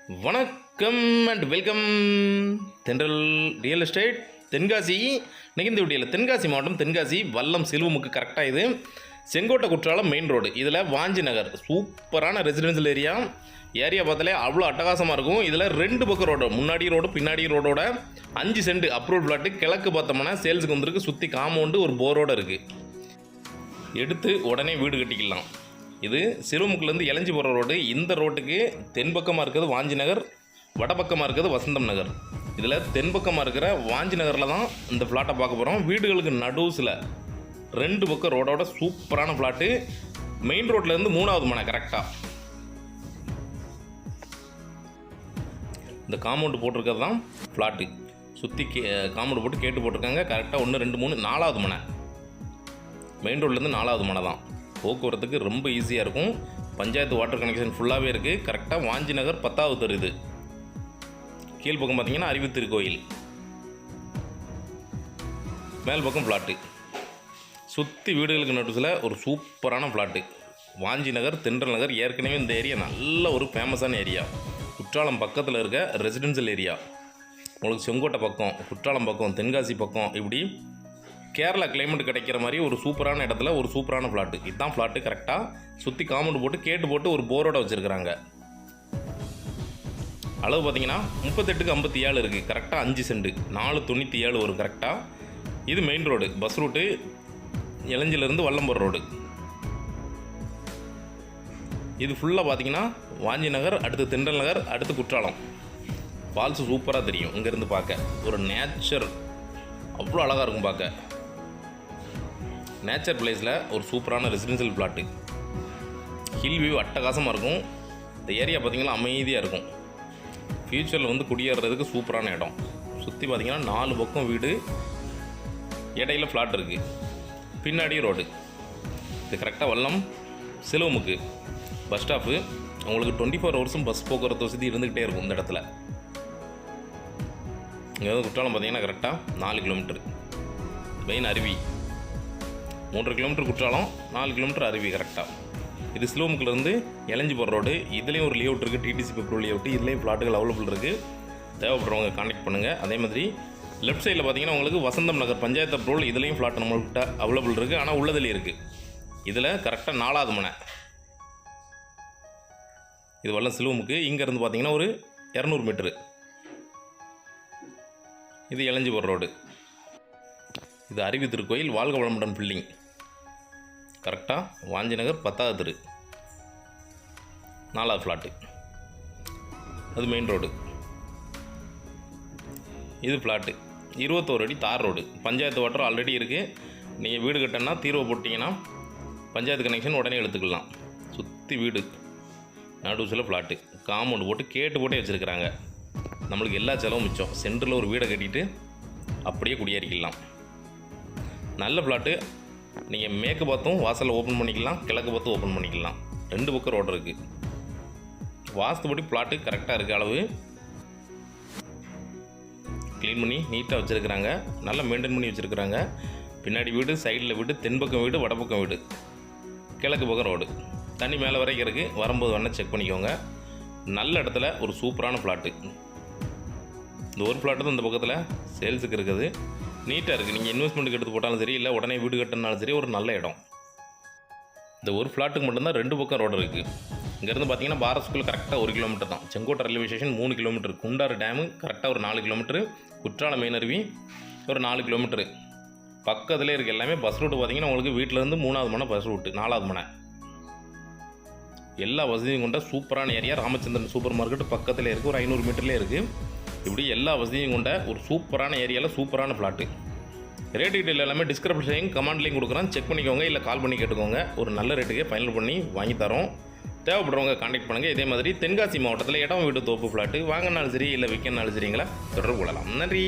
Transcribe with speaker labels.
Speaker 1: வணக்கம் and welcome தென்றல் real estate Tenkasi. இன்றைக்கி இந்த வீடியோவில் தென்காசி மாவட்டம் தென்காசி வல்லம் சிலுவமுக்கு கரெக்டாக இது செங்கோட்டை குற்றாலம் மெயின் ரோடு. இதில் வாஞ்சி நகர் சூப்பரான ரெசிடென்ஷியல் ஏரியா பார்த்தாலே அவ்வளோ அட்டகாசமாக இருக்கும். இதில் ரெண்டு பக்கம் ரோடு, முன்னாடி ரோடு பின்னாடி ரோடோட 5 சென்ட் அப்ரூவல் பிளாட்டு. கிழக்கு பார்த்தோம்னா சேல்ஸுக்கு வந்துருக்கு. சுற்றி காம்பவுண்டு ஒரு போரோடு இருக்குது. எடுத்து உடனே வீடு கட்டிக்கலாம். இது சிறுமுக்கிலேருந்து இளஞ்சி போகிற ரோடு. இந்த ரோட்டுக்கு தென்பக்கமாக இருக்கிறது வாஞ்சி நகர், வடபக்கமாக இருக்கிறது வசந்தம் நகர். இதில் தென்பக்கமாக இருக்கிற வாஞ்சி நகரில் தான் இந்த ஃப்ளாட்டை பார்க்க போகிறோம். வீடுகளுக்கு நடுவில் 2 பக்கம் ரோடோட சூப்பரான ஃப்ளாட்டு. மெயின் ரோட்லேருந்து 3வது மனை கரெக்டாக. இந்த காம்பவுண்டு போட்டிருக்கிறது தான் ஃப்ளாட்டு. சுற்றி காம்பவுண்டு போட்டு கேட்டு போட்டிருக்காங்க. கரெக்டாக 1 2 3 4வது மனை. மெயின் ரோட்லேருந்து 4வது மனை தான். போக்குவரத்துக்கு ரொம்ப ஈஸியாக இருக்கும். பஞ்சாயத்து வாட்டர் கனெக்ஷன் ஃபுல்லாகவே இருக்குது. கரெக்டாக வாஞ்சி நகர் 10வது தெரு. இது கீழ்ப்பக்கம் பார்த்தீங்கன்னா அறிவுத்திருக்கோயில், மேல் பக்கம் ஃப்ளாட்டு. சுற்றி வீடுகளுக்கு நடுவில் ஒரு சூப்பரான ஃப்ளாட்டு. வாஞ்சி நகர், தென்றல் நகர். ஏற்கனவே இந்த ஏரியா நல்ல ஒரு ஃபேமஸான ஏரியா. குற்றாலம் பக்கத்தில் இருக்க ரெசிடென்ஷியல் ஏரியா. உங்களுக்கு செங்கோட்டை பக்கம், குற்றாலம் பக்கம், தென்காசி பக்கம், இப்படி கேரளா கிளைமேட் கிடைக்கிற மாதிரி ஒரு சூப்பரான இடத்துல ஒரு சூப்பரான ஃப்ளாட்டு. இதுதான் ஃப்ளாட்டு. கரெக்டாக சுற்றி காம்பவுண்டு போட்டு கேட்டு போட்டு ஒரு போரோட வச்சுருக்கிறாங்க. அளவு பார்த்தீங்கன்னா 38க்கு 57 இருக்குது. கரெக்டாக 5 சென்ட் 497 வரும் கரெக்டாக. இது மெயின் ரோடு, பஸ் ரூட்டு இளஞ்சிலேருந்து வல்லம்பூர் ரோடு. இது ஃபுல்லாக பார்த்தீங்கன்னா வாஞ்சி நகர், அடுத்து தென்றல் நகர், அடுத்து குற்றாலம். ஃபால்ஸு சூப்பராக தெரியும் இங்கேருந்து பார்க்க. ஒரு நேச்சர் அவ்வளோ அழகாக இருக்கும் பார்க்க. நேச்சர் பிளேஸில் ஒரு சூப்பரான ரெசிடென்ஷியல் பிளாட்டு. ஹில் வியூ அட்டகாசமாக இருக்கும். இந்த ஏரியா பார்த்திங்கன்னா அமைதியாக இருக்கும். ஃப்யூச்சரில் வந்து குடியேறதுக்கு சூப்பரான இடம். சுற்றி பார்த்திங்கன்னா 4 பக்கம் வீடு, இடையில ஃப்ளாட் இருக்குது. பின்னாடி ரோடு. இது கரெக்டாக வல்லம் சிலுவமுக்கு பஸ் ஸ்டாப்பு. உங்களுக்கு 24 ஹவர்ஸும் பஸ் போக்குவரத்து வசதி இருந்துக்கிட்டே இருக்கும் இந்த இடத்துல. இங்கே வந்து குற்றாலம் பார்த்திங்கன்னா கரெக்டாக 4 கிலோமீட்டர். மெயின் அருவி 3 கிலோமீட்டர் குற்றாலம், 4 கிலோமீட்டர் அருவி கரெக்டாக. இது சிலுவமுக்கிலேருந்து இளஞ்சி போகிற ரோடு. இதுலேயும் ஒரு லேஅவுட் இருக்குது, டிடிசி பெப்ரூவல் லேஅவுட். இதுலேயும் ஃப்ளாட்டுகள் அவைலபிள் இருக்குது. தேவைப்படுறவங்க கான்டாக்ட் பண்ணுங்கள். அதே மாதிரி லெஃப்ட் சைடில் பார்த்தீங்கன்னா உங்களுக்கு வசந்தம் நகர் பஞ்சாயத்து அப்ரூவல். இதுலேயும் ஃப்ளாட் நம்மள்கிட்ட அவைலபிள் இருக்குது. ஆனால் உள்ளதுலேயும் இருக்குது. இதில் கரெக்டாக 4வது மனை. இது வல்லம் சிலுவமுக்கு. இங்கேருந்து பார்த்தீங்கன்னா ஒரு 200 மீட்டரு. இது இளஞ்சி போகிற ரோடு. இது அருவி திருக்கோயில், வாழ்க வளமுடன் பில்டிங். கரெக்டாக வாஞ்சி நகர் 10வது தெரு, 4வது ஃப்ளாட்டு. அது மெயின் ரோடு. இது ஃப்ளாட்டு 21 அடி தார் ரோடு. பஞ்சாயத்து வாட்டர் ஆல்ரெடி இருக்குது. நீங்கள் வீடு கட்டினா தீர்வை போட்டிங்கன்னா பஞ்சாயத்து கனெக்ஷன் உடனே எடுத்துக்கலாம். சுற்றி வீடு, நடுவில் ஃப்ளாட்டு. காம்பவுண்டு போட்டு கேட்டு போட்டே வச்சுருக்கிறாங்க. நம்மளுக்கு எல்லா செலவும் மிச்சம். சென்டரில் ஒரு வீடை கட்டிட்டு அப்படியே குடியேறிக்கலாம். நல்ல ஃப்ளாட்டு. நீங்கள் மேற்கு பார்த்தும் வாசலில் ஓப்பன் பண்ணிக்கலாம், கிழக்கு பார்த்து ஓப்பன் பண்ணிக்கலாம். 2 பக்கம் ரோடு இருக்குது. வாஸ்துபடி ஃப்ளாட்டு கரெக்டாக இருக்குது. அளவு க்ளீன் பண்ணி நீட்டாக வச்சுருக்கிறாங்க. நல்லா மெயின்டைன் பண்ணி வச்சுருக்கிறாங்க. பின்னாடி வீடு, சைடில் வீடு, தென்பக்கம் வீடு, வடப்பக்கம் வீடு, கிழக்கு பக்கம் ரோடு. தண்ணி மேலே வரைக்கும் இருக்குது. வரும்போது வேணால் செக் பண்ணிக்கோங்க. நல்ல இடத்துல ஒரு சூப்பரான ஃப்ளாட்டு. இந்த ஒரு ஃப்ளாட்டு தான் இந்த பக்கத்தில் சேல்ஸுக்கு இருக்குது. நீட்டாக இருக்குது. நீங்கள் இன்வெஸ்ட்மெண்ட்டுக்கு எடுத்து போட்டாலும் சரி, இல்லை உடனே வீடு கட்டினாலும் சரி, ஒரு நல்ல இடம். இந்த ஒரு ஃப்ளாட்டுக்கு மட்டும்தான் 2 பக்கம் ரோடு இருக்குது. இங்கேருந்து பார்த்தீங்கன்னா பாரத் ஸ்கூல் கரெக்டாக 1 கிலோமீட்டர் தான். Sengottai railway station 3 kilometre. Gundar dam கரெக்டாக ஒரு 4 கிலோமீட்டர். குற்றாலம் மெயின் அருவி ஒரு 4 கிலோமீட்டர். பக்கத்துலேயே இருக்குது எல்லாமே. பஸ் ரூட்டு பார்த்தீங்கன்னா உங்களுக்கு வீட்டிலேருந்து 3வது மனை பஸ் ரூட்டு, 4வது மனை. எல்லா வசதியும் கொண்ட சூப்பரான ஏரியா. ராமச்சந்திரன் சூப்பர் மார்க்கெட் பக்கத்தில் இருக்குது. ஒரு 500 மீட்டர்லேயே இருக்குது. இப்படி எல்லா வசதியும் கொண்ட ஒரு சூப்பரான ஏரியாவில் சூப்பரான ஃப்ளாட்டு. ரேட் டீட்டெயில் எல்லாமே டிஸ்கிரிப்ஷன்லையும் கமெண்ட்லையும் கொடுக்குறேன். செக் பண்ணிக்கோங்க, இல்லை கால் பண்ணி கேட்டுக்கோங்க. ஒரு நல்ல ரேட்டுக்கே ஃபைனல் பண்ணி வாங்கி தரோம். தேவைப்படுறவங்க கான்டாக்ட் பண்ணுங்கள். இதே மாதிரி தென்காசி மாவட்டத்தில் இடம் வீடு தோப்பு ஃப்ளாட்டு வாங்கினாலும் சரி, இல்லை விற்கனாலும் சரிங்களா தொடர்பு கொள்ளலாம். நன்றி.